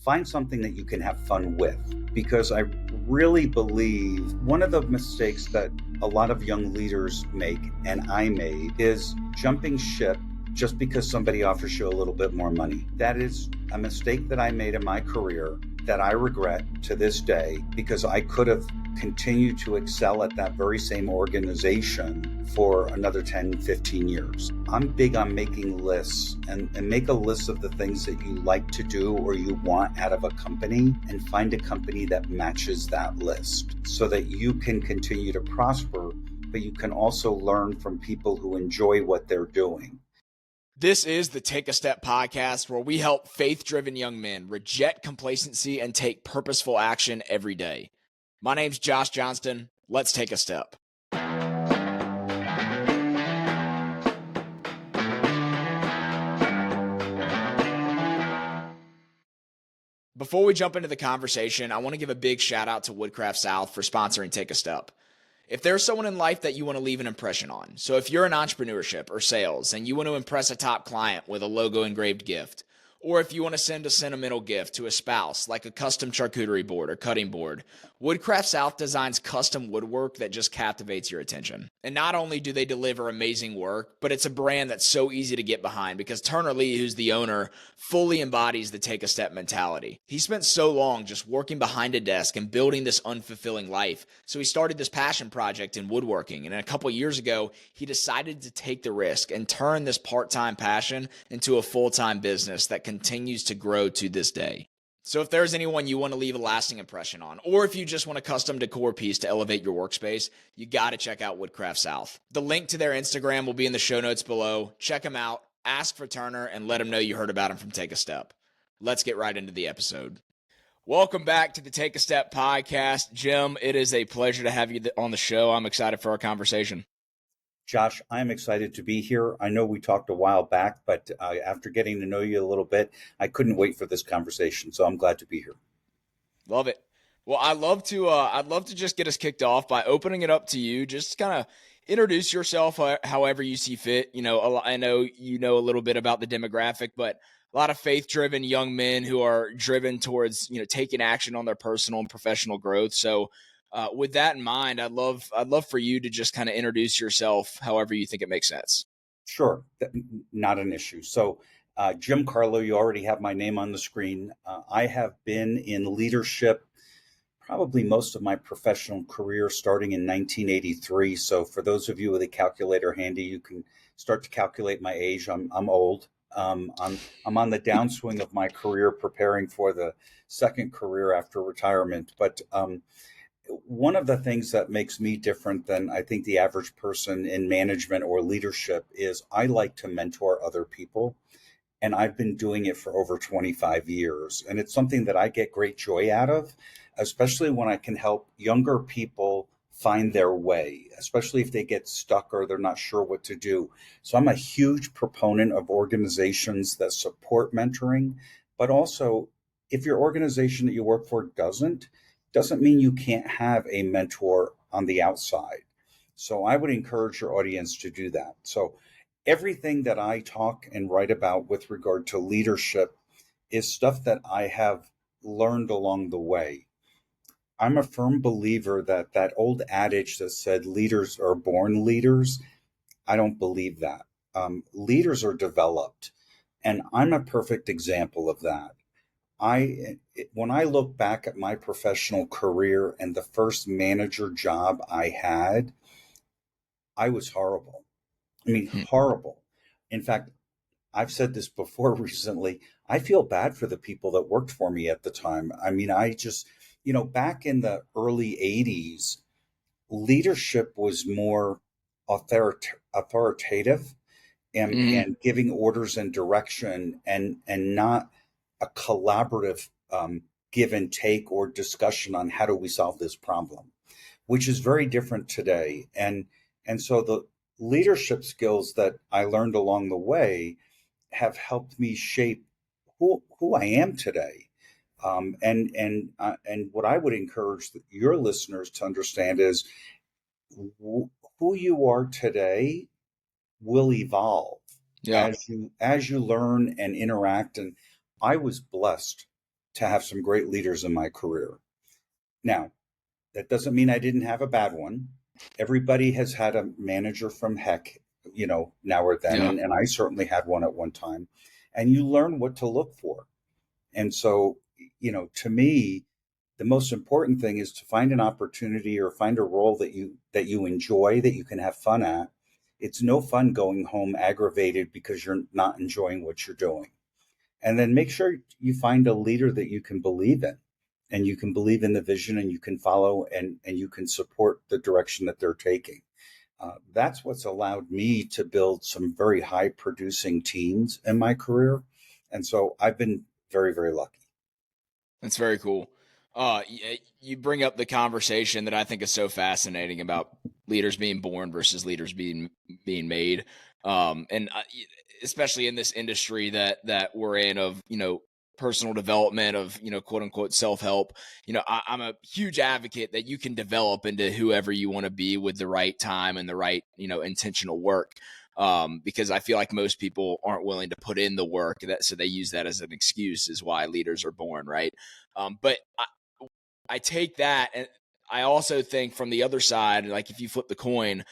find something that you can have fun with, because I really believe one of the mistakes that a lot of young leaders make, and I made, is jumping ship just because somebody offers you a little bit more money. That is a mistake that I made in my career that I regret to this day, because I could have continued to excel at that very same organization for another 10, 15 years. I'm big on making lists, and make a list of the things that you like to do or you want out of a company, and find a company that matches that list so that you can continue to prosper, but you can also learn from people who enjoy what they're doing. This is the Take a Step podcast, where we help faith-driven young men reject complacency and take purposeful action every day. My name's Josh Johnston. Let's take a step. Before we jump into the conversation, I want to give a big shout out to Woodcraft South for sponsoring Take a Step. If there's someone in life that you want to leave an impression on, so if you're in entrepreneurship or sales and you want to impress a top client with a logo engraved gift, or if you want to send a sentimental gift to a spouse like a custom charcuterie board or cutting board, Woodcraft South designs custom woodwork that just captivates your attention. And not only do they deliver amazing work, but it's a brand that's so easy to get behind because Turner Lee, who's the owner, fully embodies the take a step mentality. He spent so long just working behind a desk and building this unfulfilling life. So he started this passion project in woodworking. And a couple years ago, he decided to take the risk and turn this part-time passion into a full-time business that continues to grow to this day. So if there's anyone you want to leave a lasting impression on, or if you just want a custom decor piece to elevate your workspace, you got to check out Woodcraft South. The link to their Instagram will be in the show notes below. Check them out, ask for Turner, and let him know you heard about him from Take a Step. Let's get right into the episode. Welcome back to the Take a Step podcast. Jim, it is a pleasure to have you on the show. I'm excited for our conversation. Josh, I'm excited to be here. I know we talked a while back, but after getting to know you a little bit, I couldn't wait for this conversation. So I'm glad to be here. Love it. Well, I'd love to just get us kicked off by opening it up to you. Just kind of introduce yourself however you see fit. You know, I know you know a little bit about the demographic, but a lot of faith-driven young men who are driven towards, taking action on their personal and professional growth. So with that in mind, I'd love for you to just kind of introduce yourself however you think it makes sense. Sure. Not an issue. So Jim Carlough, you already have my name on the screen. I have been in leadership probably most of my professional career starting in 1983. So for those of you with a calculator handy, you can start to calculate my age. I'm old. I'm on the downswing of my career, preparing for the second career after retirement. But one of the things that makes me different than I think the average person in management or leadership is I like to mentor other people. And I've been doing it for over 25 years. And it's something that I get great joy out of, especially when I can help younger people find their way, especially if they get stuck or they're not sure what to do. So I'm a huge proponent of organizations that support mentoring, but also if your organization that you work for doesn't mean you can't have a mentor on the outside. So I would encourage your audience to do that. So everything that I talk and write about with regard to leadership is stuff that I have learned along the way. I'm a firm believer that that old adage that said leaders are born leaders, I don't believe that. Leaders are developed, and I'm a perfect example of that. When I look back at my professional career and the first manager job I had, I was horrible. I mean, horrible. In fact, I've said this before recently. I feel bad for the people that worked for me at the time. I mean, I just, back in the early 80s, leadership was more authoritative and giving orders and direction and not a collaborative give and take or discussion on how do we solve this problem, which is very different today. And so the leadership skills that I learned along the way have helped me shape who I am today. And what I would encourage your listeners to understand is who you are today will evolve as you learn and interact. And I was blessed to have some great leaders in my career. Now, that doesn't mean I didn't have a bad one. Everybody has had a manager from heck, now or then. Yeah. And I certainly had one at one time. And you learn what to look for. And so, to me, the most important thing is to find an opportunity or find a role that you enjoy, that you can have fun at. It's no fun going home aggravated because you're not enjoying what you're doing. And then make sure you find a leader that you can believe in, and you can believe in the vision, and you can follow, and you can support the direction that they're taking. That's what's allowed me to build some very high producing teams in my career. And so I've been very, very lucky. That's very cool. You bring up the conversation that I think is so fascinating about leaders being born versus leaders being made, and especially in this industry that we're in of personal development, of quote unquote self help. I'm a huge advocate that you can develop into whoever you want to be with the right time and the right intentional work. Because I feel like most people aren't willing to put in the work, so they use that as an excuse is why leaders are born, right? But I take that, and I also think from the other side, like if you flip the coin,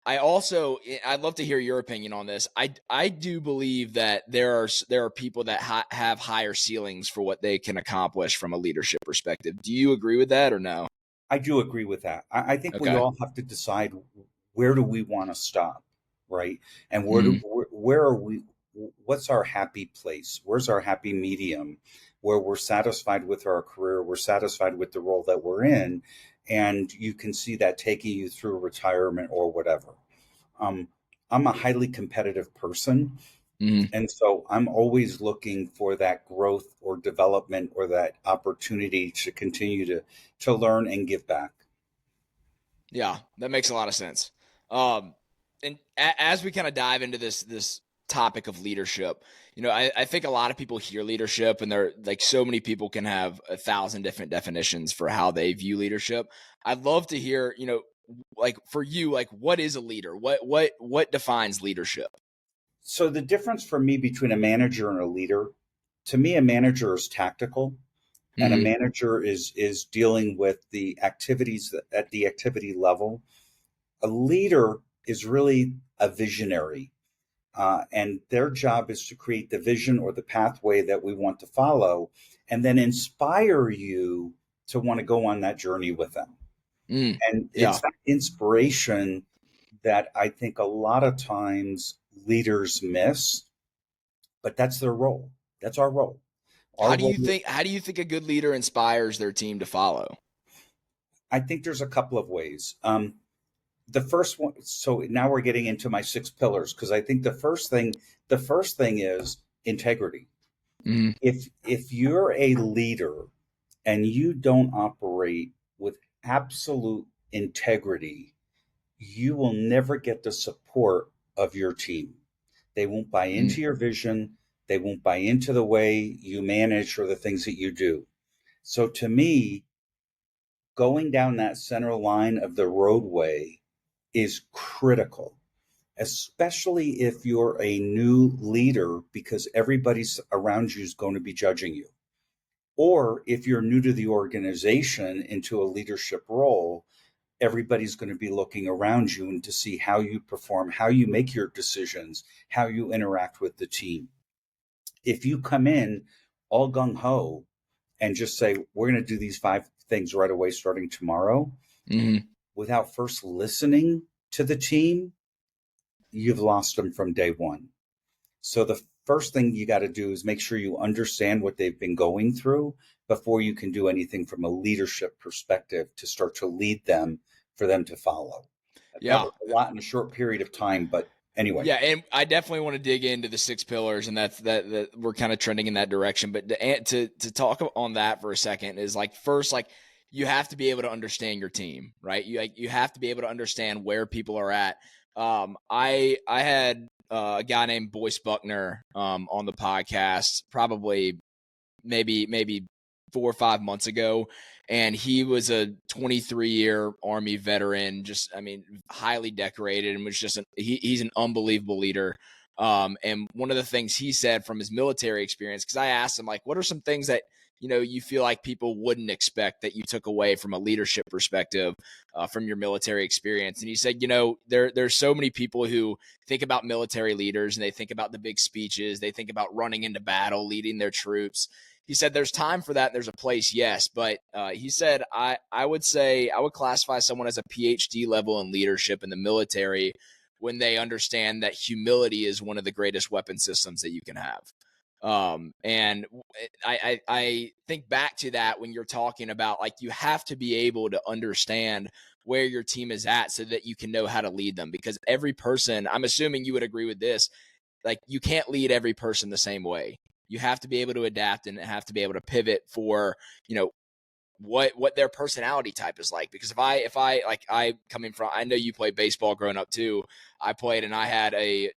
I'd love to hear your opinion on this. I do believe that there are people that have higher ceilings for what they can accomplish from a leadership perspective. Do you agree with that or no? I do agree with that. I think we Okay. all have to decide, where do we want to stop, right? And Mm-hmm. where are we? What's our happy place? Where's our happy medium, where we're satisfied with our career, we're satisfied with the role that we're in, and you can see that taking you through retirement or whatever. Um, I'm a highly competitive person, Mm-hmm. and so I'm always looking for that growth or development or that opportunity to continue to learn and give back. Yeah, that makes a lot of sense. Um, and as we kind of dive into this topic of leadership, I think a lot of people hear leadership, and they're like, so many people can have 1,000 different definitions for how they view leadership. I'd love to hear, like for you, like what is a leader? What defines leadership? So the difference for me between a manager and a leader, to me, a manager is tactical, and a Mm-hmm. manager is dealing with the activities at the activity level. A leader is really a visionary, and their job is to create the vision or the pathway that we want to follow, and then inspire you to want to go on that journey with them. Mm, And it's yeah. that inspiration that I think a lot of times leaders miss, but that's their role. That's our role. Our role, How do you think a good leader inspires their team to follow? I think there's a couple of ways. The first one, so now we're getting into my six pillars, because I think the first thing is integrity. Mm-hmm. If you're a leader and you don't operate with absolute integrity, you will never get the support of your team. They won't buy into your vision. They won't buy into the way you manage or the things that you do. So to me, going down that center line of the roadway is critical, especially if you're a new leader, because everybody around you is going to be judging you. Or if you're new to the organization into a leadership role, everybody's going to be looking around you and to see how you perform, how you make your decisions, how you interact with the team. If you come in all gung ho and just say, we're going to do these 5 things right away starting tomorrow, Mm-hmm. without first listening to the team, you've lost them from day one. So the first thing you got to do is make sure you understand what they've been going through before you can do anything from a leadership perspective to start to lead them for them to follow. That Yeah. was a lot in a short period of time, but anyway. Yeah, and I definitely want to dig into the six pillars, and that we're kind of trending in that direction. But to talk on that for a second is like, first, like you have to be able to understand your team, right? You have to be able to understand where people are at. I had a guy named Boyce Buckner on the podcast probably maybe 4 or 5 months ago, and he was a 23-year Army veteran, just I mean highly decorated, and was just he's an unbelievable leader. And one of the things he said from his military experience, because I asked him like, what are some things that you feel like people wouldn't expect that you took away from a leadership perspective from your military experience? And he said, there's so many people who think about military leaders and they think about the big speeches. They think about running into battle, leading their troops. He said there's time for that. There's a place, yes. But he said, I would say I would classify someone as a PhD level in leadership in the military when they understand that humility is one of the greatest weapon systems that you can have. And I think back to that when you're talking about, like, you have to be able to understand where your team is at so that you can know how to lead them, because every person, I'm assuming you would agree with this, like, you can't lead every person the same way. You have to be able to adapt and have to be able to pivot for, what their personality type is like. Because if I like, I coming from, I know you played baseball growing up too. I played and I had a,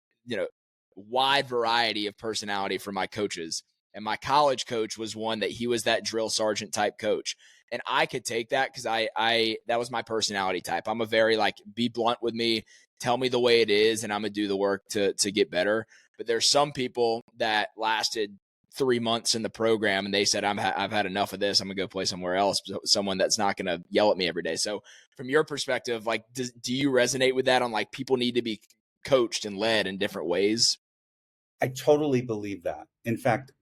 wide variety of personality for my coaches. And my college coach was one that he was that drill sergeant type coach. And I could take that because I that was my personality type. I'm a very, like, be blunt with me, tell me the way it is, and I'm gonna do the work to get better. But there's some people that lasted 3 months in the program and they said, I've had enough of this. I'm gonna go play somewhere else. Someone that's not gonna yell at me every day. So from your perspective, like, do you resonate with that on, like, people need to be coached and led in different ways? I totally believe that. In fact,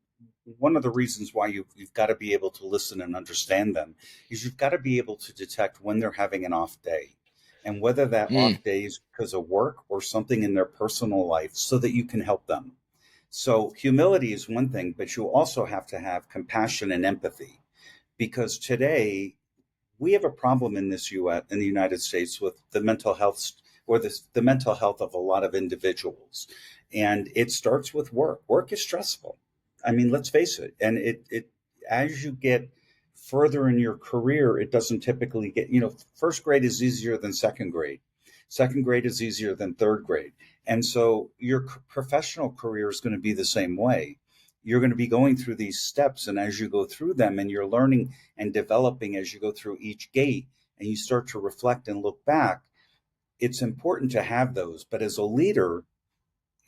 one of the reasons why you've got to be able to listen and understand them is you've got to be able to detect when they're having an off day and whether that Mm, off day is because of work or something in their personal life so that you can help them. So humility is one thing, but you also have to have compassion and empathy, because today we have a problem in this US in the United States with the mental health, or the mental health of a lot of individuals. And it starts with work. Work is stressful. I mean, let's face it. And it as you get further in your career, it doesn't typically get, first grade is easier than second grade. Second grade is easier than third grade. And so your professional career is going to be the same way. You're going to be going through these steps. And as you go through them and you're learning and developing as you go through each gate and you start to reflect and look back, it's important to have those. But as a leader,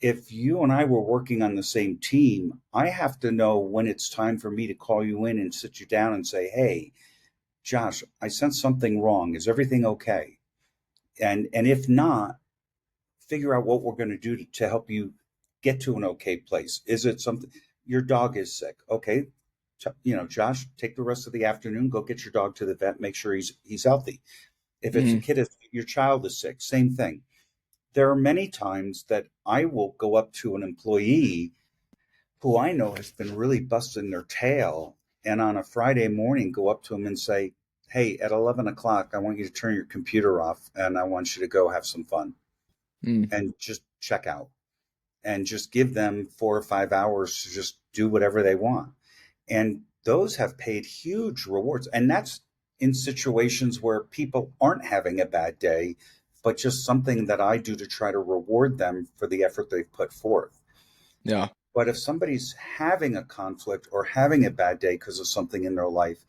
if you and I were working on the same team, I have to know when it's time for me to call you in and sit you down and say, hey, Josh, I sense something wrong. Is everything okay? And if not, figure out what we're going to do to help you get to an okay place. Is it something, your dog is sick? Okay. Josh, take the rest of the afternoon, go get your dog to the vet, make sure he's healthy. If it's a mm, kid, if your child is sick, same thing. There are many times that I will go up to an employee who I know has been really busting their tail, and on a Friday morning go up to them and say, hey, at 11 o'clock, I want you to turn your computer off and I want you to go have some fun mm. and just check out and just give them 4 or 5 hours to just do whatever they want. And those have paid huge rewards. And that's in situations where people aren't having a bad day, but just something that I do to try to reward them for the effort they've put forth. Yeah. But if somebody's having a conflict or having a bad day because of something in their life,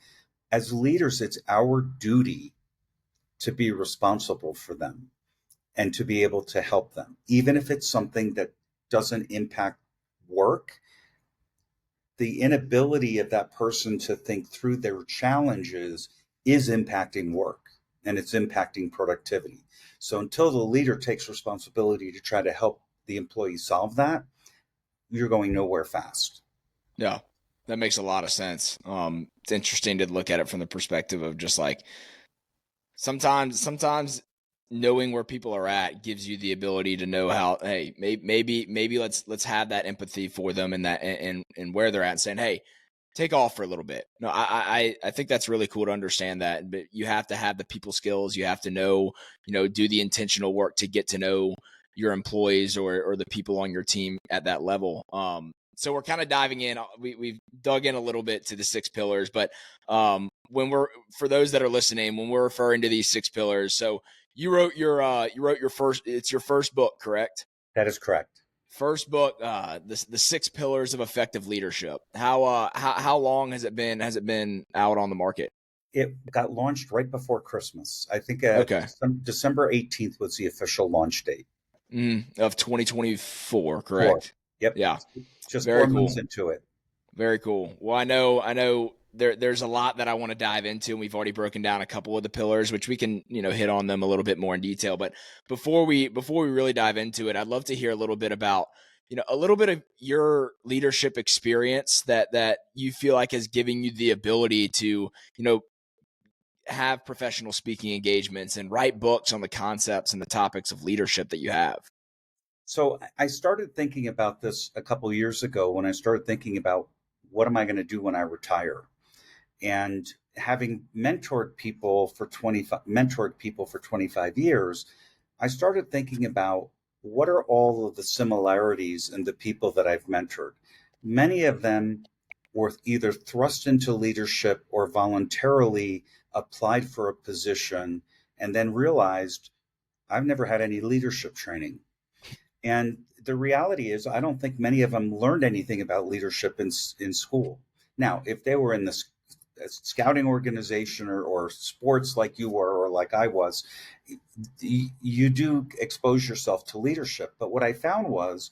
as leaders, it's our duty to be responsible for them and to be able to help them, even if it's something that doesn't impact work. The inability of that person to think through their challenges is impacting work and it's impacting productivity. So until the leader takes responsibility to try to help the employee solve that, you're going nowhere fast. Yeah. That makes a lot of sense. It's interesting to look at it from the perspective of just, like, sometimes knowing where people are at gives you the ability to know how, hey, maybe let's have that empathy for them and that and where they're at, and saying, hey, take off for a little bit. No, I think that's really cool to understand that. But you have to have the people skills. You have to know, do the intentional work to get to know your employees or the people on your team at that level. So we're kind of diving in. We've dug in a little bit to the 6 pillars, but for those that are listening, when we're referring to these 6 pillars, so you wrote your first, it's your first book, correct? That is correct. First book, the 6 pillars of effective leadership. How long has it been out on the market? It got launched right before Christmas. I think Okay. December 18th was the official launch date. Of 2024, Four. correct? Yep. Yeah. Just Very 4 months cool. into it. Very cool. Well, I know there's a lot that I want to dive into, and we've already broken down a couple of the pillars, which we can, hit on them a little bit more in detail. But before we really dive into it, I'd love to hear a little bit about, a little bit of your leadership experience that you feel like has given you the ability to, have professional speaking engagements and write books on the concepts and the topics of leadership that you have. So I started thinking about this a couple of years ago when I started thinking about what am I going to do when I retire? And having mentored people for 25 years, I started thinking about what are all of the similarities in the people that I've mentored. Many of them were either thrust into leadership or voluntarily applied for a position and then realized I've never had any leadership training. And the reality is, I don't think many of them learned anything about leadership in school. Now, if they were in the scouting organization or sports like you were or like I was, you do expose yourself to leadership. But what I found was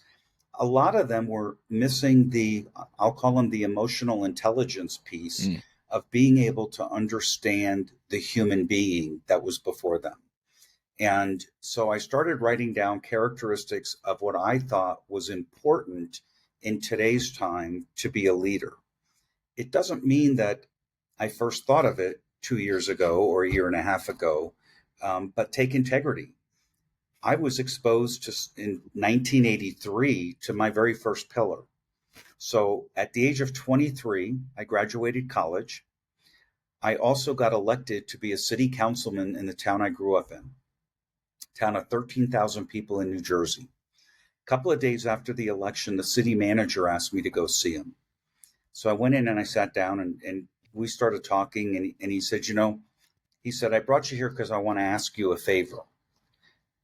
a lot of them were missing I'll call them the emotional intelligence piece of being able to understand the human being that was before them. And so I started writing down characteristics of what I thought was important in today's time to be a leader. It doesn't mean that I first thought of it 2 years ago or a year and a half ago, but take integrity. I was exposed in 1983 to my very first pillar. So at the age of 23, I graduated college. I also got elected to be a city councilman in the town I grew up in, town of 13,000 people in New Jersey. A couple of days after the election, the city manager asked me to go see him. So I went in and I sat down and we started talking, and he said, he said, I brought you here because I want to ask you a favor.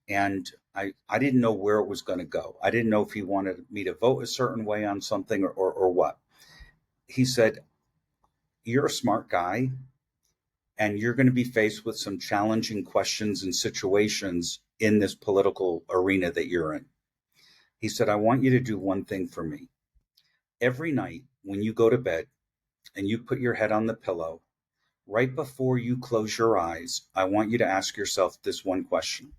And I didn't know where it was going to go. I didn't know if he wanted me to vote a certain way on something or what. He said, you're a smart guy and you're going to be faced with some challenging questions and situations in this political arena that you're in. He said, I want you to do one thing for me. Every night when you go to bed and you put your head on the pillow, right before you close your eyes, I want you to ask yourself this one question.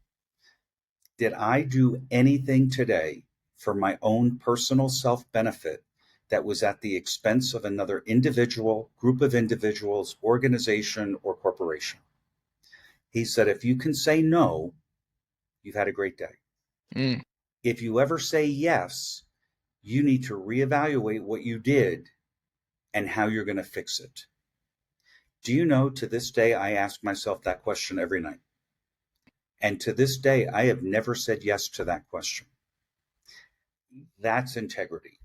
Did I do anything today for my own personal self-benefit that was at the expense of another individual, group of individuals, organization, or corporation? He said, if you can say no, you've had a great day. If you ever say yes, you need to reevaluate what you did and how you're going to fix it. Do you know, to this day, I ask myself that question every night. And to this day, I have never said yes to that question. That's integrity.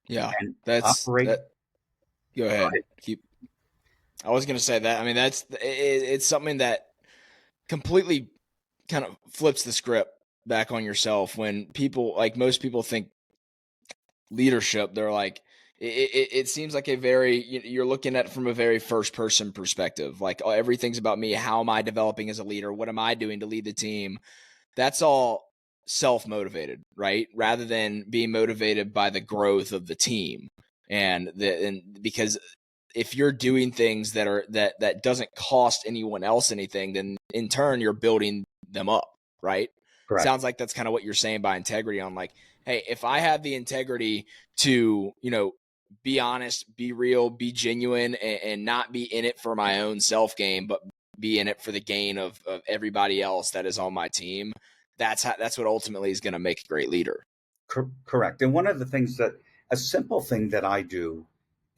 Yeah, And that's operate. that. Go ahead. I was going to say that. I mean, it's something that completely kind of flips the script back on yourself when people, like most people, think leadership. They're like, it seems like you're looking at it from a very first person perspective. Like, oh, everything's about me. How am I developing as a leader? What am I doing to lead the team? That's all self-motivated, right? Rather than being motivated by the growth of the team. And because if you're doing things that doesn't cost anyone else anything, then in turn you're building them up, right? Correct. Sounds like that's kind of what you're saying by integrity, on like, hey, if I have the integrity to, be honest, be real, be genuine, and not be in it for my own self gain, but be in it for the gain of everybody else that is on my team, that's what ultimately is going to make a great leader. Correct. And one of the things a simple thing that I do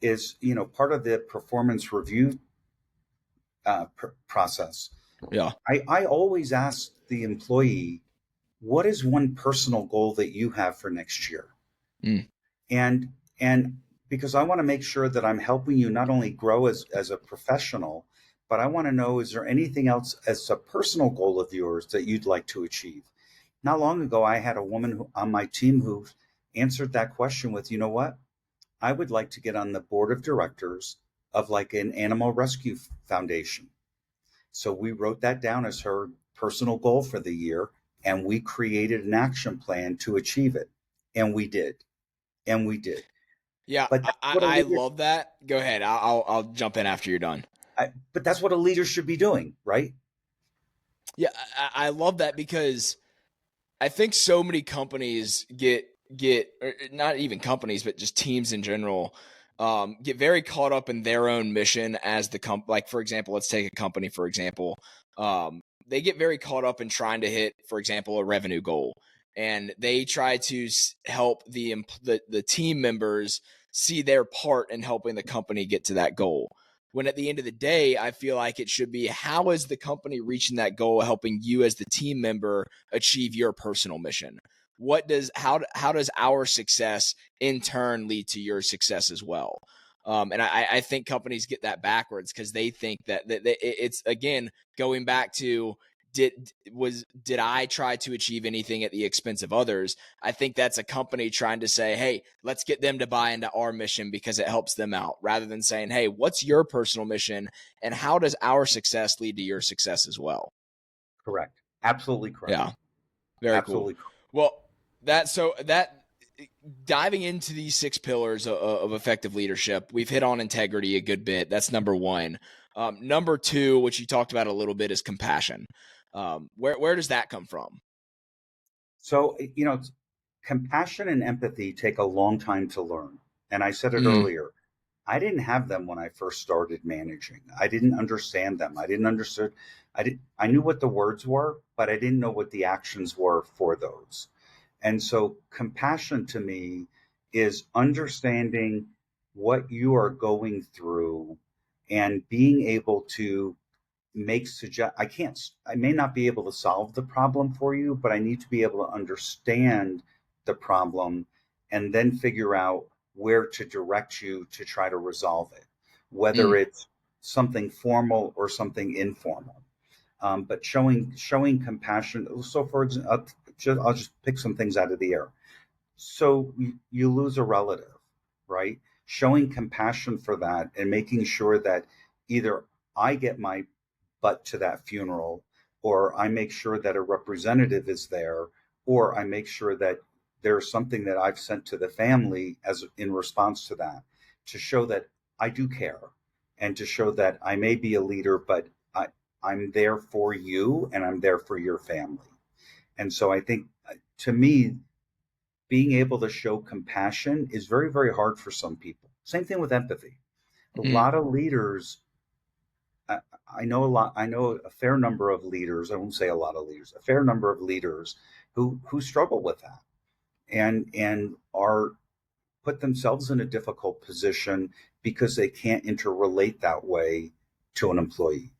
is, part of the performance review process. Yeah. I always ask the employee, what is one personal goal that you have for next year? And because I want to make sure that I'm helping you not only grow as a professional, but I want to know, is there anything else as a personal goal of yours that you'd like to achieve? Not long ago, I had a woman on my team who answered that question with, you know what? I would like to get on the board of directors of like an animal rescue foundation. So we wrote that down as her personal goal for the year, and we created an action plan to achieve it. And we did. And we did. Yeah, But that's what a I leader, love that. Go ahead. I'll jump in after you're done. but that's what a leader should be doing, right? Yeah, I love that because I think so many companies get or not even companies, but just teams in general, get very caught up in their own mission as the like for example, let's take a company for example. They get very caught up in trying to hit, for example, a revenue goal, and they try to help the team members see their part in helping the company get to that goal. When at the end of the day, I feel like it should be, how is the company reaching that goal, helping you as the team member achieve your personal mission? How does our success in turn lead to your success as well? And I think companies get that backwards because they think that it's, again, going back to, did I try to achieve anything at the expense of others? I think that's a company trying to say, hey, let's get them to buy into our mission because it helps them out, rather than saying, hey, what's your personal mission and how does our success lead to your success as well? Correct. Absolutely correct. Yeah. Very cool. Absolutely correct. Well, that diving into these six pillars of effective leadership, we've hit on integrity a good bit. That's number one. Number two, which you talked about a little bit, is compassion. Where does that come from? So, compassion and empathy take a long time to learn. And I said it Mm, earlier. I didn't have them when I first started managing. I didn't understand them. I didn't understand. I knew what the words were, but I didn't know what the actions were for those. And so compassion to me is understanding what you are going through and being able to I may not be able to solve the problem for you, but I need to be able to understand the problem and then figure out where to direct you to try to resolve it, whether mm, it's something formal or something informal. But showing compassion. So, for example, I'll just pick some things out of the air. So you lose a relative, right? Showing compassion for that and making sure that either I get my butt to that funeral, or I make sure that a representative is there, or I make sure that there's something that I've sent to the family as in response to that, to show that I do care and to show that I may be a leader, but I'm there for you and I'm there for your family. And so I think to me, being able to show compassion is very, very hard for some people. Same thing with empathy. A mm. lot of leaders, I, I know a fair number of leaders, I won't say a lot of leaders, a fair number of leaders who struggle with that and are put themselves in a difficult position because they can't interrelate that way to an employee.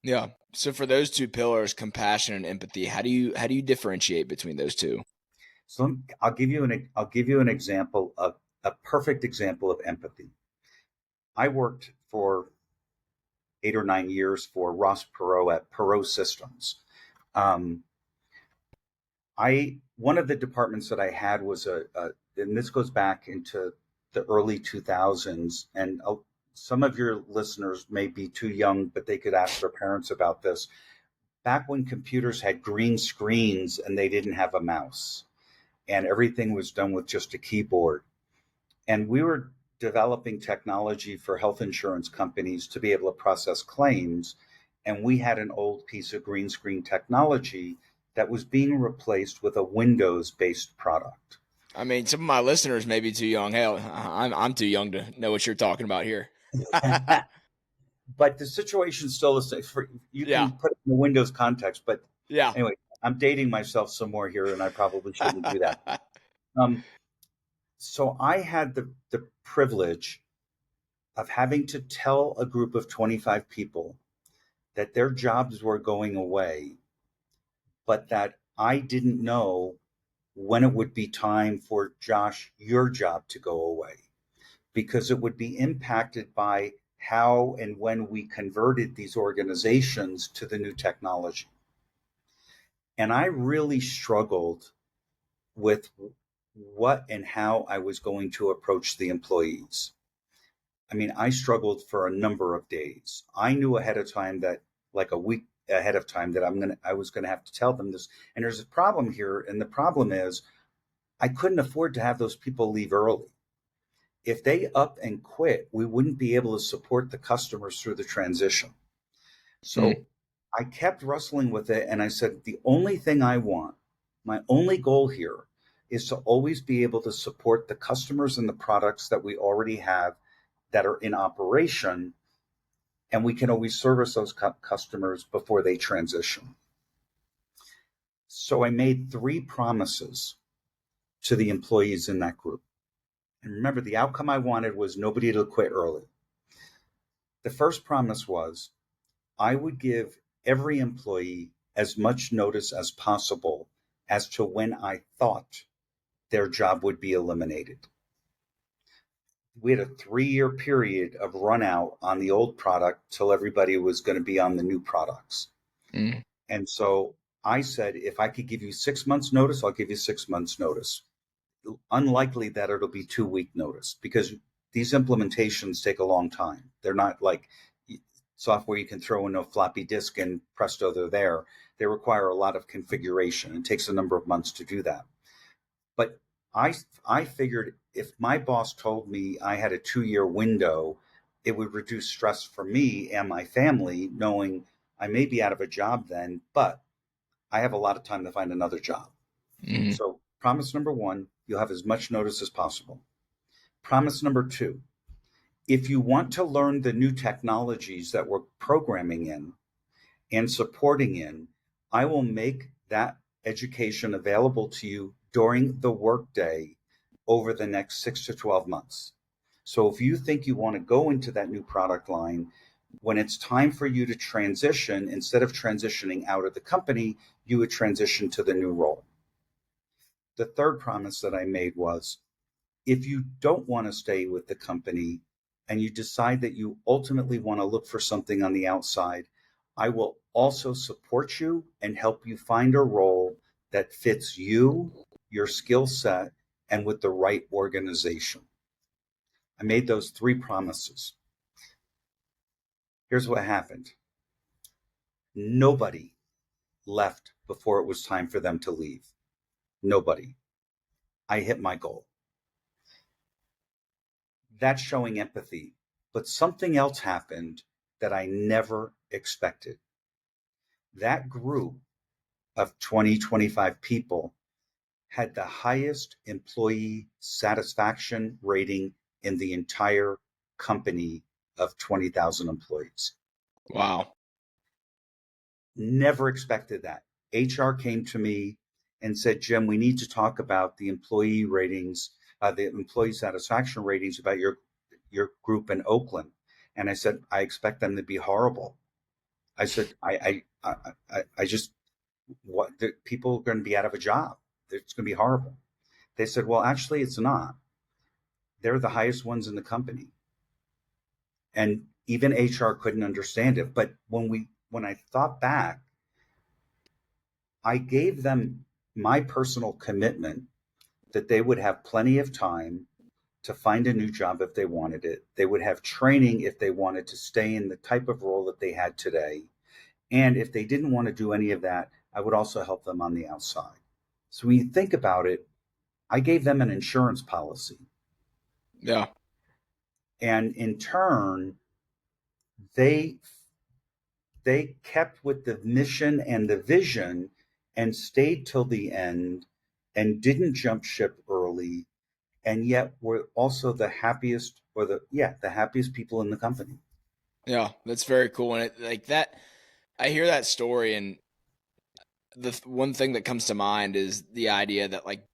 Yeah. So for those two pillars, compassion and empathy, how do you differentiate between those two? So I'll give you an example of a perfect example of empathy. I worked for 8 or 9 years for Ross Perot at Perot Systems. Um, I One of the departments that I had was and this goes back into the early 2000s, and some of your listeners may be too young, but they could ask their parents about this. Back when computers had green screens and they didn't have a mouse, and everything was done with just a keyboard. And we were developing technology for health insurance companies to be able to process claims. And we had an old piece of green screen technology that was being replaced with a Windows based product. I mean, some of my listeners may be too young. Hell, I'm too young to know what you're talking about here. But the situation still is you Yeah. can put it in the Windows context. But Yeah. anyway, I'm dating myself some more here, and I probably shouldn't do that. Um, so I had the privilege of having to tell a group of 25 people that their jobs were going away, but that I didn't know when it would be time for Josh, your job to go away, because it would be impacted by how and when we converted these organizations to the new technology. And I really struggled with what and how I was going to approach the employees. I mean, I struggled for a number of days. I knew ahead of time that, like a week ahead of time, that I was gonna have to tell them this. And there's a problem here, and the problem is I couldn't afford to have those people leave early. If they up and quit, we wouldn't be able to support the customers through the transition. Mm, So I kept wrestling with it, and I said, the only thing I want, my only goal here, is to always be able to support the customers and the products that we already have that are in operation, and we can always service those customers before they transition. So I made 3 promises to the employees in that group. And remember, the outcome I wanted was nobody to quit early. The first promise was I would give every employee as much notice as possible as to when I thought their job would be eliminated. We had a 3-year period of run out on the old product till everybody was going to be on the new products. mm, And so I said, if I could give you 6 months notice, I'll give you 6 months notice. Unlikely that it'll be 2-week notice because these implementations take a long time. They're not like software you can throw in a floppy disk and presto, they're there. They require a lot of configuration. It takes a number of months to do that. But I I figured if my boss told me I had a 2-year window, it would reduce stress for me and my family, knowing I may be out of a job then, but I have a lot of time to find another job. mm, So promise number 1, you'll have as much notice as possible. Promise number 2, if you want to learn the new technologies that we're programming in and supporting in, I will make that education available to you during the workday over the next 6 to 12 months. So if you think you want to go into that new product line, when it's time for you to transition, instead of transitioning out of the company, you would transition to the new role. The third promise that I made was if you don't want to stay with the company and you decide that you ultimately want to look for something on the outside, I will also support you and help you find a role that fits you, your skill set, and with the right organization. I made those 3 promises. Here's what happened. Nobody left before it was time for them to leave. Nobody. I hit my goal. That's showing empathy. But something else happened that I never expected. That group of 20, 25 people had the highest employee satisfaction rating in the entire company of 20,000 employees. wow. Never expected that. HR came to me and said, Jim, we need to talk about the employee ratings, the employee satisfaction ratings about your group in Oakland. And I said, I expect them to be horrible. I said, I just, what, the, people are going to be out of a job. It's going to be horrible. They said, well, actually, it's not. They're the highest ones in the company. And even HR couldn't understand it. But when I thought back, I gave them my personal commitment that they would have plenty of time to find a new job if they wanted it. They would have training if they wanted to stay in the type of role that they had today. And if they didn't want to do any of that, I would also help them on the outside. So when you think about it, I gave them an insurance policy. Yeah. And in turn, they they kept with the mission and the vision and stayed till the end and didn't jump ship early and yet were also the happiest or the happiest people in the company. Yeah. That's very cool. And it, like that, I hear that story, and one thing that comes to mind is the idea that like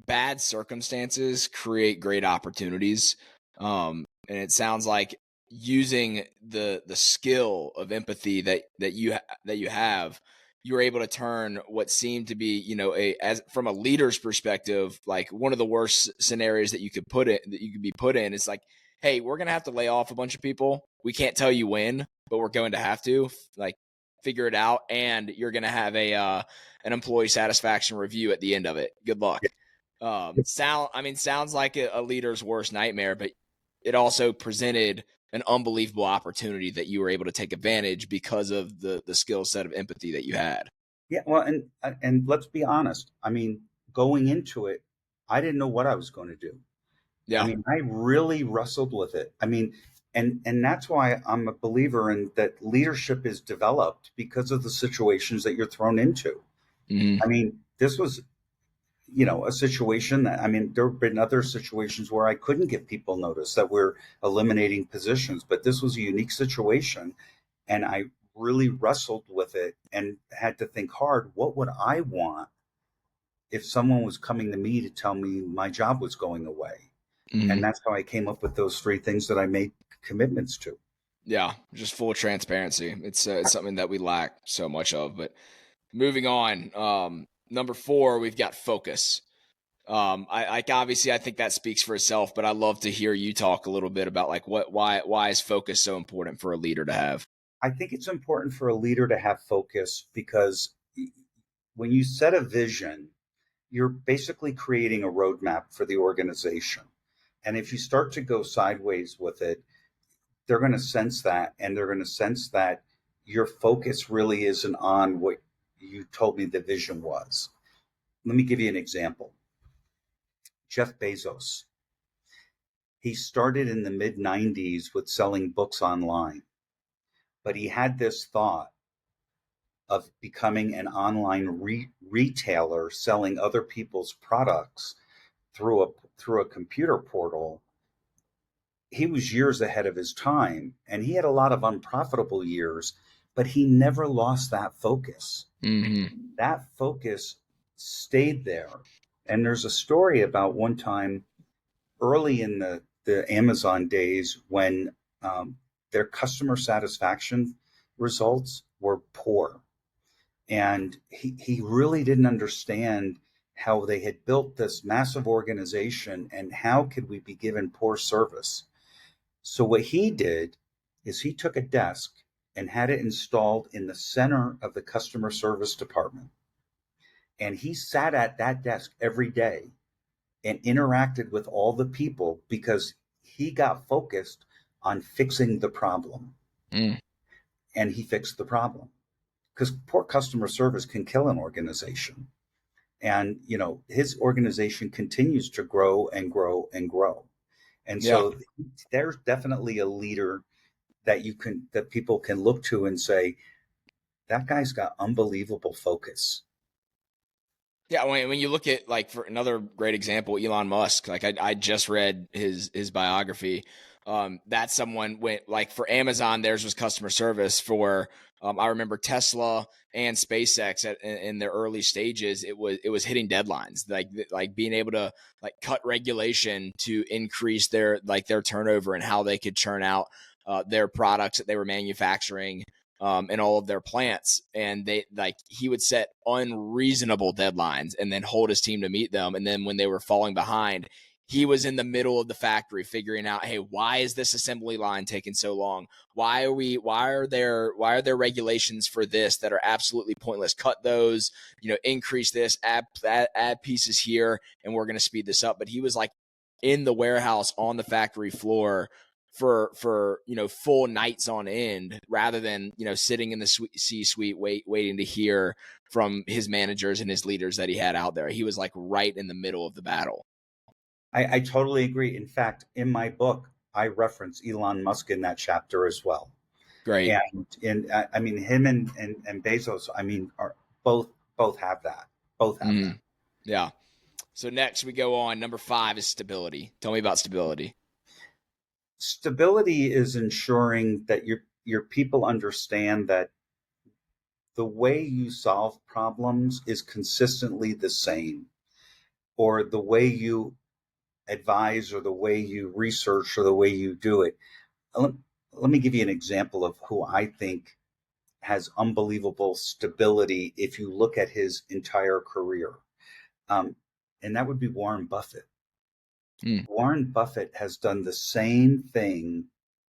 bad circumstances create great opportunities. And it sounds like using the skill of empathy that you have, you were able to turn what seemed to be, you know, a as from a leader's perspective, like one of the worst scenarios that you could be put in is like, hey, we're gonna have to lay off a bunch of people. We can't tell you when, but we're going to have to. Like, figure it out, and you're going to have a an employee satisfaction review at the end of it. Good luck. Sounds like a leader's worst nightmare, but it also presented an unbelievable opportunity that you were able to take advantage because of the skill set of empathy that you had. Yeah, well, and let's be honest. I mean, going into it, I didn't know what I was going to do. I Yeah. mean, I really wrestled with it. I mean, and that's why I'm a believer in that leadership is developed because of the situations that you're thrown into. Hmm. I mean, this was, a situation that, I mean, there have been other situations where I couldn't give people notice that we're eliminating positions, but this was a unique situation. And I really wrestled with it and had to think hard, what would I want if someone was coming to me to tell me my job was going away? Hmm. And that's how I came up with those three things that I made commitments to. Yeah. Just full transparency. It's something that we lack so much of. But moving on, number 4, we've got focus. Obviously I think that speaks for itself, but I'd love to hear you talk a little bit about like why is focus so important for a leader to have? I think it's important for a leader to have focus because when you set a vision, you're basically creating a roadmap for the organization. And if you start to go sideways with it, they're going to sense that, and they're going to sense that your focus really isn't on what you told me the vision was. Let me give you an example. Jeff Bezos. He started in the mid 90s with selling books online, but he had this thought of becoming an online retailer selling other people's products through a computer portal. He was years ahead of his time, and he had a lot of unprofitable years, but he never lost that focus. Hmm. That focus stayed there. And there's a story about one time early in the Amazon days when their customer satisfaction results were poor. And he really didn't understand how they had built this massive organization and how could we be given poor service. So what he did is he took a desk and had it installed in the center of the customer service department. And he sat at that desk every day and interacted with all the people because he got focused on fixing the problem. Mm. And he fixed the problem because poor customer service can kill an organization. And, his organization continues to grow and grow and grow. And Yeah. so there's definitely a leader that people can look to and say, that guy's got unbelievable focus. Yeah, when you look at like for another great example, Elon Musk, like I just read his biography. That's someone went like for Amazon, theirs was customer service. For I remember Tesla and SpaceX in their early stages, it was hitting deadlines, like being able to like cut regulation to increase their turnover and how they could churn out their products that they were manufacturing in all of their plants. And he would set unreasonable deadlines and then hold his team to meet them. And then when they were falling behind, he was in the middle of the factory figuring out, hey, why is this assembly line taking so long? Why are there regulations for this that are absolutely pointless? Cut those, increase this, add pieces here, and we're going to speed this up. But he was like in the warehouse on the factory floor for full nights on end, rather than sitting in the C-suite waiting to hear from his managers and his leaders that he had out there. He was like right in the middle of the battle. I totally agree. In fact, in my book, I reference Elon Musk in that chapter as well. Great. I mean, him and Bezos, I mean, are both have that. Both have Mm-hmm. that. Yeah. So next we go on. Number 5 is stability. Tell me about stability. Stability is ensuring that your people understand that the way you solve problems is consistently the same, or the way you advise, or the way you research, or the way you do it. Let, let me give you an example of who I think has unbelievable stability if you look at his entire career. Um, and that would be Warren Buffett. Mm. Warren Buffett has done the same thing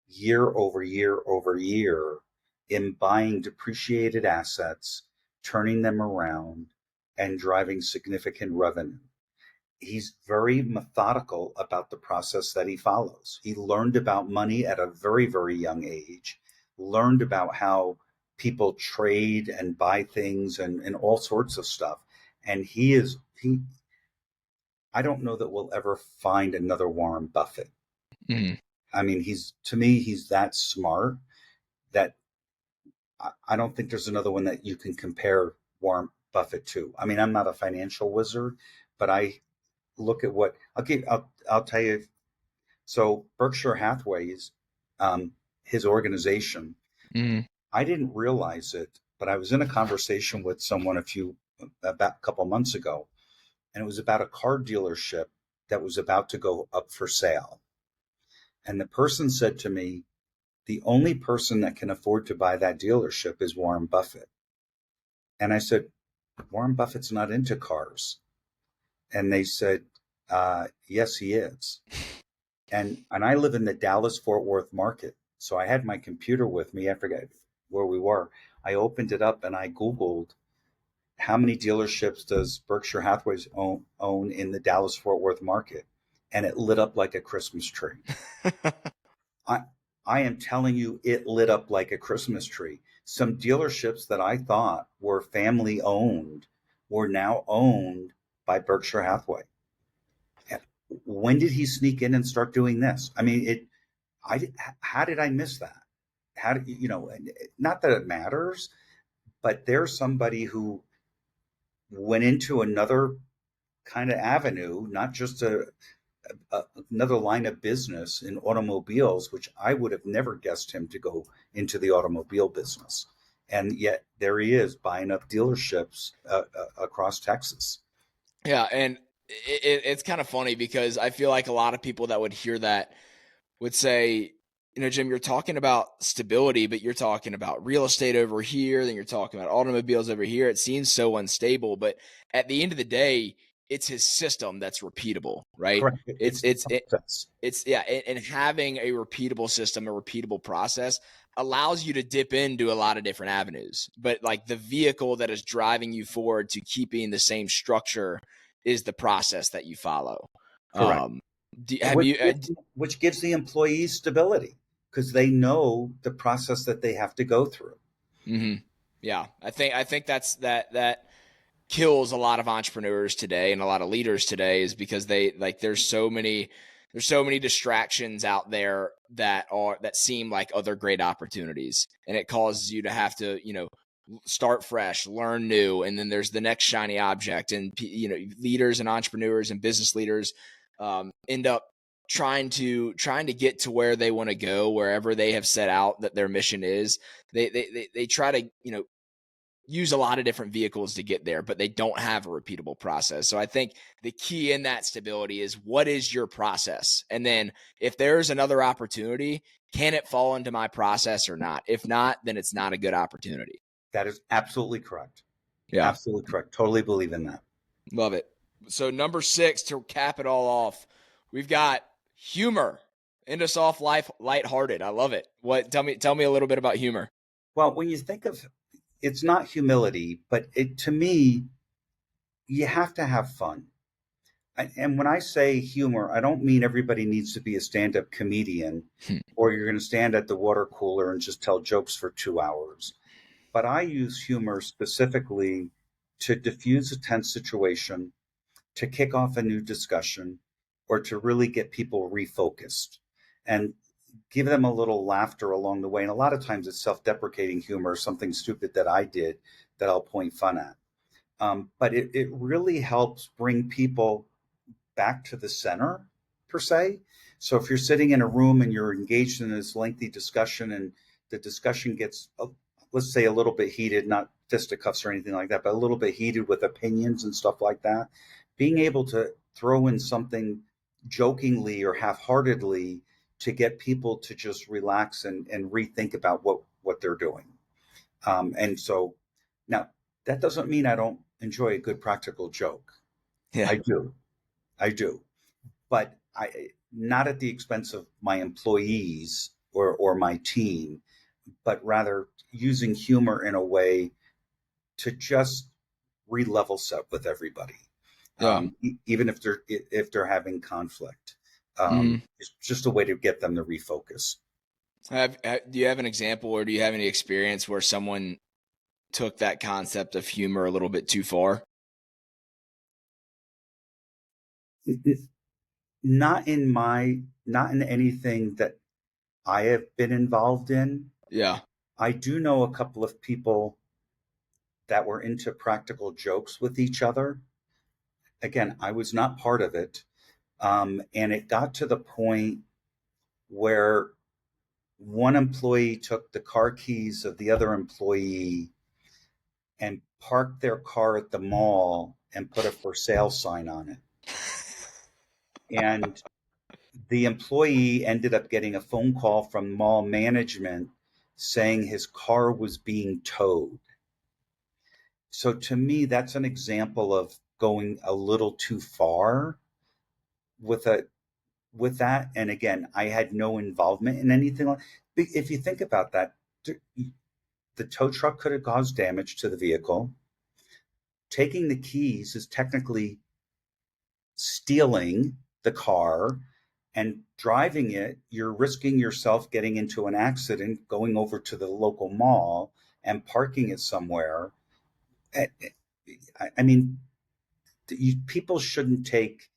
year over year over year in buying depreciated assets, turning them around, and driving significant revenue. He's very methodical about the process that he follows. He learned about money at a very, very young age, learned about how people trade and buy things and all sorts of stuff. And he I don't know that we'll ever find another Warren Buffett. Mhm. I mean, to me, he's that smart that I don't think there's another one that you can compare Warren Buffett to. I mean, I'm not a financial wizard, but I look at what I'll tell you. So Berkshire Hathaway's, his organization, Mhm. I didn't realize it, but I was in a conversation with someone about a couple months ago, and it was about a car dealership that was about to go up for sale. And the person said to me, the only person that can afford to buy that dealership is Warren Buffett. And I said, Warren Buffett's not into cars. And they said, yes, he is. And I live in the Dallas Fort Worth market. So I had my computer with me. I forget where we were. I opened it up and I Googled how many dealerships does Berkshire Hathaway own in the Dallas Fort Worth market? And it lit up like a Christmas tree. I, I am telling you, it lit up like a Christmas tree. Some dealerships that I thought were family owned were now owned by Berkshire Hathaway. When did he sneak in and start doing this? I mean, how did I miss that? How did not that it matters, but there's somebody who went into another kind of avenue, not just another line of business in automobiles, which I would have never guessed him to go into the automobile business. And yet there he is buying up dealerships across Texas. Yeah, and it's kind of funny because I feel like a lot of people that would hear that would say, Jim, you're talking about stability, but you're talking about real estate over here, then you're talking about automobiles over here. It seems so unstable, but at the end of the day, it's his system that's repeatable, right? Correct. It's It's the it's it, process. it's yeah, and having a repeatable system, a repeatable process allows you to dip into a lot of different avenues. But like the vehicle that is driving you forward to keeping the same structure is the process that you follow. Correct. Um, have Which you? which gives the employees stability because they know the process that they have to go through. Mm-hmm. Yeah, I think that kills a lot of entrepreneurs today and a lot of leaders today is because they like there's so many distractions out there that seem like other great opportunities, and it causes you to have to start fresh, learn new, and then there's the next shiny object, and leaders and entrepreneurs and business leaders end up trying to get to where they want to go, wherever they have set out that their mission is. They try to use a lot of different vehicles to get there, but they don't have a repeatable process. So I think the key in that stability is, what is your process? And then if there's another opportunity, can it fall into my process or not? If not, then it's not a good opportunity. That is absolutely correct. Yeah, Absolutely correct. Totally believe in that. love it. So number 6, to cap it all off, we've got humor. End us off lighthearted. I love it. Tell me a little bit about humor. Well, when you think of it's not humility, but to me, you have to have fun. And when I say humor, I don't mean everybody needs to be a stand up comedian or you're going to stand at the water cooler and just tell jokes for 2 hours. But I use humor specifically to diffuse a tense situation, to kick off a new discussion, or to really get people refocused and give them a little laughter along the way. And a lot of times it's self deprecating humor, something stupid that I did that I'll point fun at. But it really helps bring people back to the center, per se. So if you're sitting in a room and you're engaged in this lengthy discussion and the discussion gets, let's say, a little bit heated, not fisticuffs or anything like that, but a little bit heated with opinions and stuff like that, being able to throw in something jokingly or half-heartedly to get people to just relax and rethink about what they're doing. And so now that doesn't mean I don't enjoy a good practical joke. Yeah. I do. I do, but I not at the expense of my employees or my team, but rather using humor in a way to just re-level set with everybody, Yeah. even if they're having conflict. Mm-hmm. It's just a way to get them to refocus. Do you have an example, or do you have any experience where someone took that concept of humor a little bit too far? Not in not in anything that I have been involved in. Yeah. I do know a couple of people that were into practical jokes with each other. Again, I was not part of it. And it got to the point where one employee took the car keys of the other employee and parked their car at the mall and put a for sale sign on it. And the employee ended up getting a phone call from mall management saying his car was being towed. So to me, that's an example of going a little too far with a with that. And again, I had no involvement in anything like. If you think about that, the tow truck could have caused damage to the vehicle. Taking the keys is technically stealing the car, and driving it, you're risking yourself getting into an accident, going over to the local mall and parking it somewhere. I mean, people shouldn't take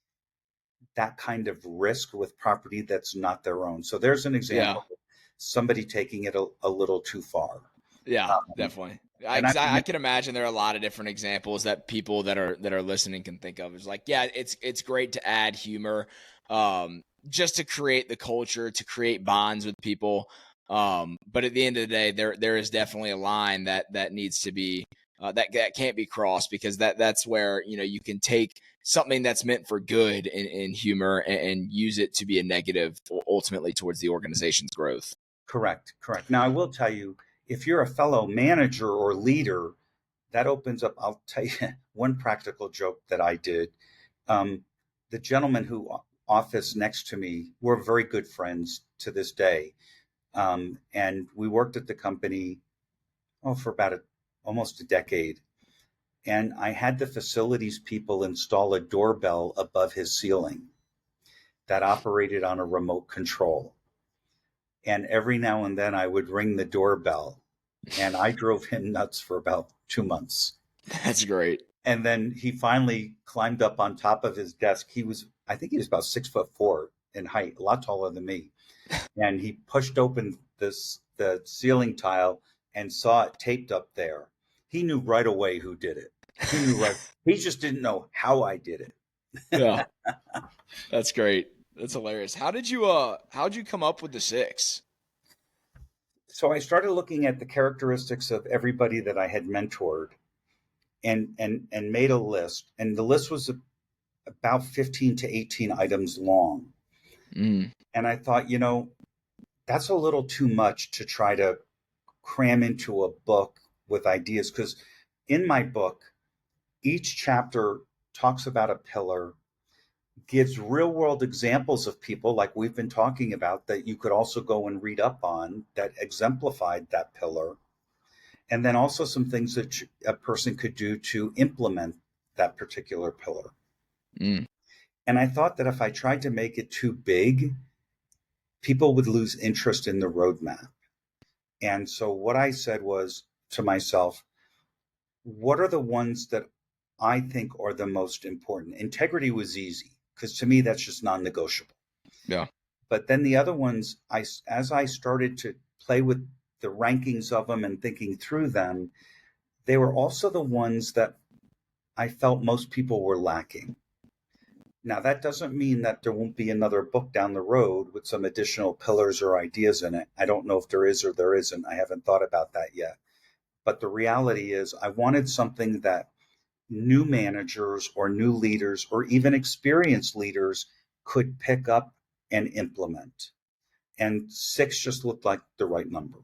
that kind of risk with property that's not their own. So there's an Yeah. example of somebody taking it a little too far. Yeah, Um, definitely. and I, I can imagine there are a lot of different examples that people that are listening can think of. It's like, yeah, it's great to add humor, just to create the culture, to create bonds with people. But at the end of the day, there is definitely a line that needs to be that can't be crossed, because that's where you can take something that's meant for good in humor and use it to be a negative ultimately towards the organization's growth. correct, correct. Now I will tell you, if you're a fellow manager or leader, that opens up. I'll tell you one practical joke that I did. Um, the gentleman who office next to me, we're very good friends to this day. And we worked at the company for about almost a decade. And I had the facilities people install a doorbell above his ceiling that operated on a remote control. And every now and then I would ring the doorbell, and I drove him nuts for about 2 months. That's great. And then he finally climbed up on top of his desk. I think he was about 6'4" in height, a lot taller than me. And he pushed open the ceiling tile and saw it taped up there. He knew right away who did it. He knew right. He just didn't know how I did it. Yeah. That's great. That's hilarious. How'd you come up with the six? So I started looking at the characteristics of everybody that I had mentored, and made a list. And the list was about 15 to 18 items long. Mm, And I thought, that's a little too much to try to cram into a book with ideas, because in my book, each chapter talks about a pillar, gives real world examples of people like we've been talking about that you could also go and read up on that exemplified that pillar. And then also some things that a person could do to implement that particular pillar. mm. And I thought that if I tried to make it too big, people would lose interest in the roadmap. And so what I said was to myself, what are the ones that I think are the most important? Integrity was easy because to me, that's just non negotiable. Yeah. But then the other ones, as I started to play with the rankings of them and thinking through them, they were also the ones that I felt most people were lacking. Now, that doesn't mean that there won't be another book down the road with some additional pillars or ideas in it. I don't know if there is or there isn't. I haven't thought about that yet. But the reality is, I wanted something that new managers or new leaders or even experienced leaders could pick up and implement. And six just looked like the right number.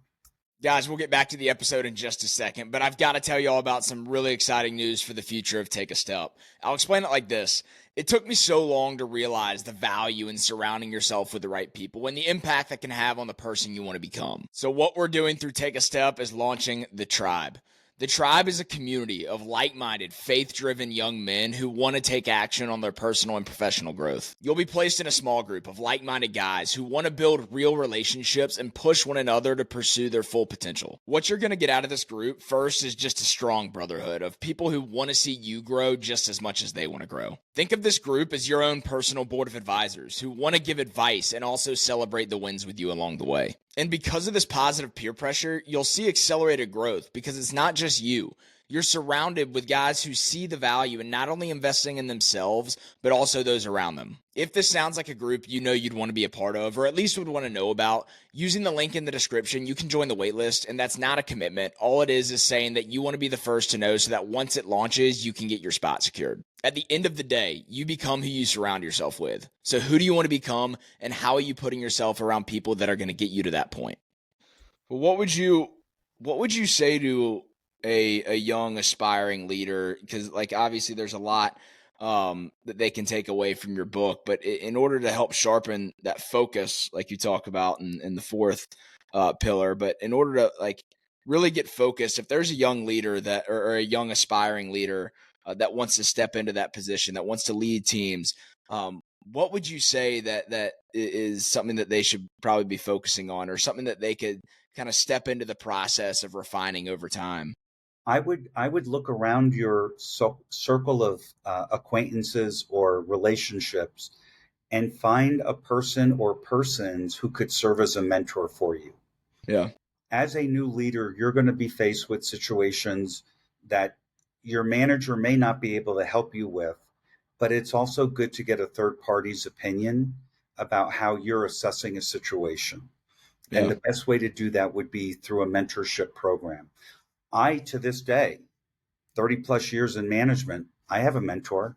Guys, we'll get back to the episode in just a second, but I've got to tell you all about some really exciting news for the future of Take a Step. I'll explain it like this. It took me so long to realize the value in surrounding yourself with the right people and the impact that can have on the person you want to become. So what we're doing through Take a Step is launching the tribe. The tribe is a community of like-minded, faith-driven young men who want to take action on their personal and professional growth. You'll be placed in a small group of like-minded guys who want to build real relationships and push one another to pursue their full potential. What you're going to get out of this group first is just a strong brotherhood of people who want to see you grow just as much as they want to grow. Think of this group as your own personal board of advisors who want to give advice and also celebrate the wins with you along the way. And because of this positive peer pressure, you'll see accelerated growth because it's not just you. You're surrounded with guys who see the value in not only investing in themselves, but also those around them. If this sounds like a group you know you'd want to be a part of, or at least would want to know about, using the link in the description, you can join the waitlist, and that's not a commitment. All it is saying that you want to be the first to know so that once it launches, you can get your spot secured. At the end of the day, you become who you surround yourself with. So who do you want to become, and how are you putting yourself around people that are going to get you to that point? Well, what would you say to a young aspiring leader? Because like obviously there's a lot that they can take away from your book, but in order to help sharpen that focus, like you talk about in the fourth pillar, but in order to like really get focused, if there's a young leader that or a young aspiring leader that wants to step into that position, that wants to lead teams, what would you say that is something that they should probably be focusing on, or something that they could kind of step into the process of refining over time? I would look around your circle of acquaintances or relationships and find a person or persons who could serve as a mentor for you. Yeah. As a new leader, you're going to be faced with situations that your manager may not be able to help you with, but it's also good to get a third party's opinion about how you're assessing a situation. And Yeah. the best way to do that would be through a mentorship program. I, to this day, 30 plus years in management, I have a mentor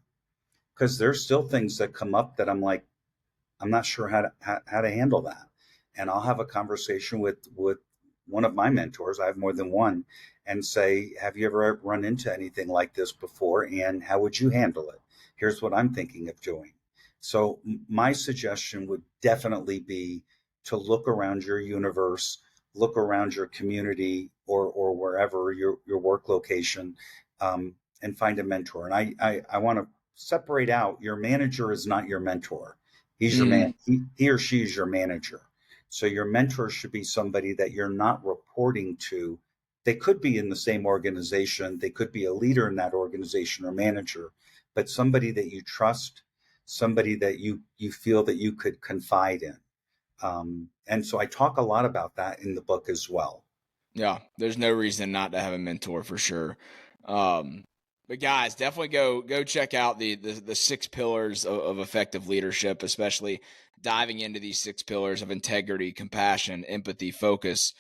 because there's still things that come up that I'm like, I'm not sure how to handle that. And I'll have a conversation with one of my mentors. I have more than one, and say, have you ever run into anything like this before? And how would you handle it? Here's what I'm thinking of doing. So my suggestion would definitely be to look around your universe, look around your community or wherever your work location, and find a mentor. And I want to separate out, your manager is not your mentor. He's your Mm, man. He or she is your manager. So your mentor should be somebody that you're not reporting to. They could be in the same organization. They could be a leader in that organization or manager, but somebody that you trust, somebody that you feel that you could confide in. And so I talk a lot about that in the book as well. yeah. There's no reason not to have a mentor for sure. Um, but guys, definitely go check out the 6 pillars of effective leadership, especially diving into these 6 pillars of integrity, compassion, empathy, focus,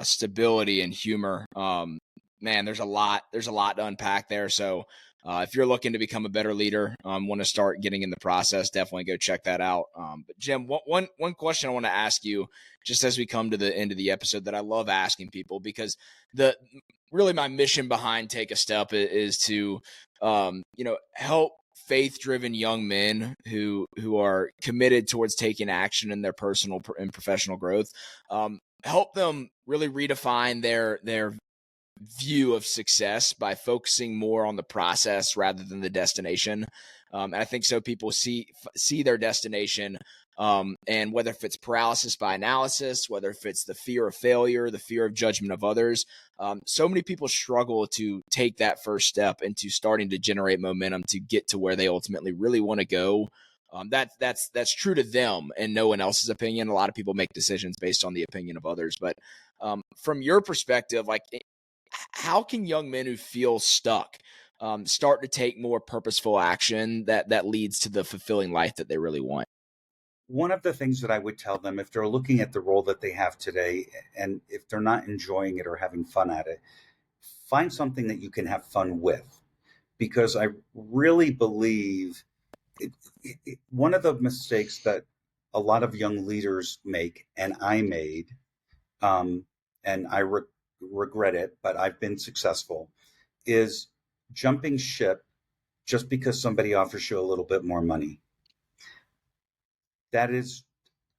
stability, and humor. Man, there's a lot to unpack there. So if you're looking to become a better leader, want to start getting in the process, definitely go check that out. But Jim, one question I want to ask you, just as we come to the end of the episode, that I love asking people, because the really my mission behind Take a Step is to help faith-driven young men who are committed towards taking action in their personal and professional growth, help them really redefine their view of success by focusing more on the process rather than the destination. And I think so people see their destination, and whether if it's paralysis by analysis, whether if it's the fear of failure, the fear of judgment of others, so many people struggle to take that first step into starting to generate momentum to get to where they ultimately really want to go. That's true to them and no one else's opinion. A lot of people make decisions based on the opinion of others, but from your perspective, like, how can young men who feel stuck start to take more purposeful action that leads to the fulfilling life that they really want? One of the things that I would tell them, if they're looking at the role that they have today, and if they're not enjoying it or having fun at it, find something that you can have fun with. Because I really believe one of the mistakes that a lot of young leaders make, and I made, um, and I regret it, but I've been successful, is jumping ship just because somebody offers you a little bit more money. That is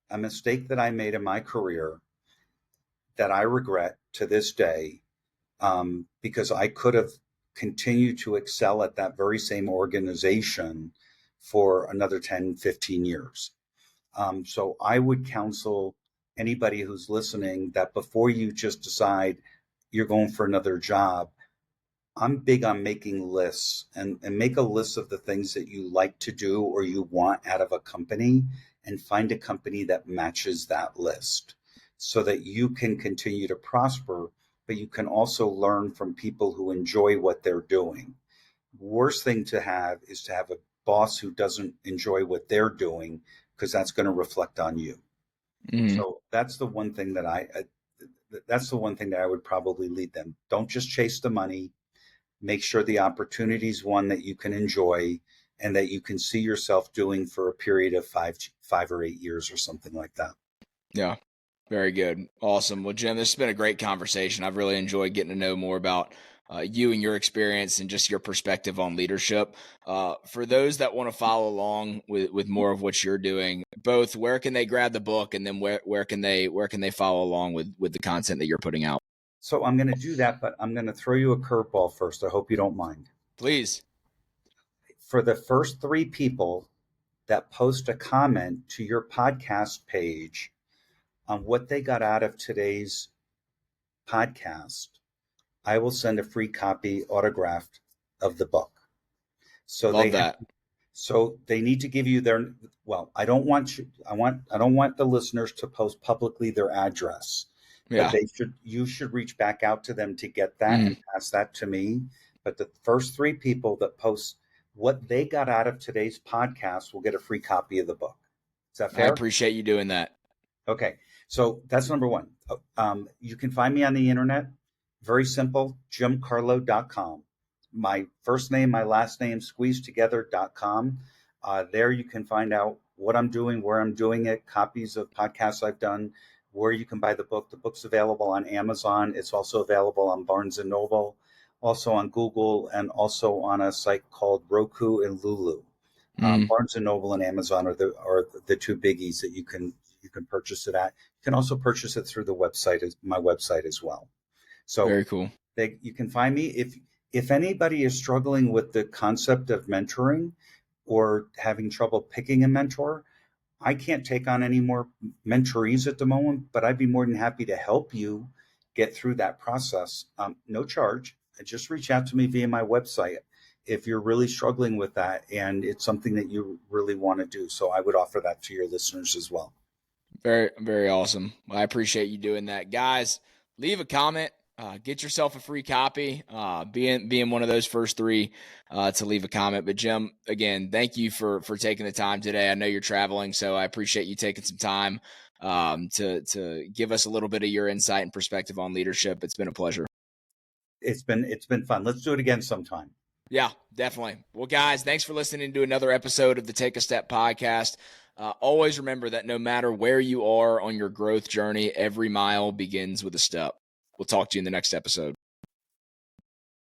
a mistake that I made in my career that I regret to this day. because I could have continued to excel at that very same organization for another 10, 15 years. So I would counsel anybody who's listening that before you just decide you're going for another job, I'm big on making lists, and make a list of the things that you like to do or you want out of a company, and find a company that matches that list so that you can continue to prosper, but you can also learn from people who enjoy what they're doing. Worst thing to have is to have a boss who doesn't enjoy what they're doing, because that's going to reflect on you. Mm, So that's the one thing that I would probably lead them. Don't just chase the money. Make sure the opportunity is one that you can enjoy and that you can see yourself doing for a period of 5 or 8 years or something like that. yeah. Very good. Awesome. Well, Jim, this has been a great conversation. I've really enjoyed getting to know more about you and your experience and just your perspective on leadership. For those that want to follow along with more of what you're doing, both where can they grab the book, and then where can they follow along with the content that you're putting out? So I'm going to do that, but I'm going to throw you a curveball first. I hope you don't mind. Please. For the first 3 people that post a comment to your podcast page on what they got out of today's podcast, I will send a free copy autographed of the book. So Love they that. So they need to give you their, well, I don't want the listeners to post publicly their address, but Yeah. you should reach back out to them to get that Mm, and pass that to me. But the first 3 people that post what they got out of today's podcast will get a free copy of the book. Is that I fair? appreciate you doing that. Okay, so that's number one. You can find me on the internet. Very simple, jimcarlough.com. My first name, my last name, squeezed together.com. There you can find out what I'm doing, where I'm doing it, copies of podcasts I've done, where you can buy the book. The book's available on Amazon. It's also available on Barnes and Noble, also on Google, and also on a site called Roku and Lulu. Mm, Barnes and Noble and Amazon are the 2 biggies that you can purchase it at. You can also purchase it through my website as well. So very cool. you can find me if anybody is struggling with the concept of mentoring or having trouble picking a mentor. I can't take on any more mentorees at the moment, but I'd be more than happy to help you get through that process. No charge. Just reach out to me via my website if you're really struggling with that and it's something that you really want to do. So I would offer that to your listeners as well. Very, very awesome. Well, I appreciate you doing that. Guys, leave a comment. Get yourself a free copy. Being one of those first 3 to leave a comment. But Jim, again, thank you for taking the time today. I know you're traveling, so I appreciate you taking some time to give us a little bit of your insight and perspective on leadership. It's been a pleasure. It's been fun. Let's do it again sometime. Yeah, definitely. Well, guys, thanks for listening to another episode of the Take a Step podcast. Always remember that no matter where you are on your growth journey, every mile begins with a step. We'll talk to you in the next episode.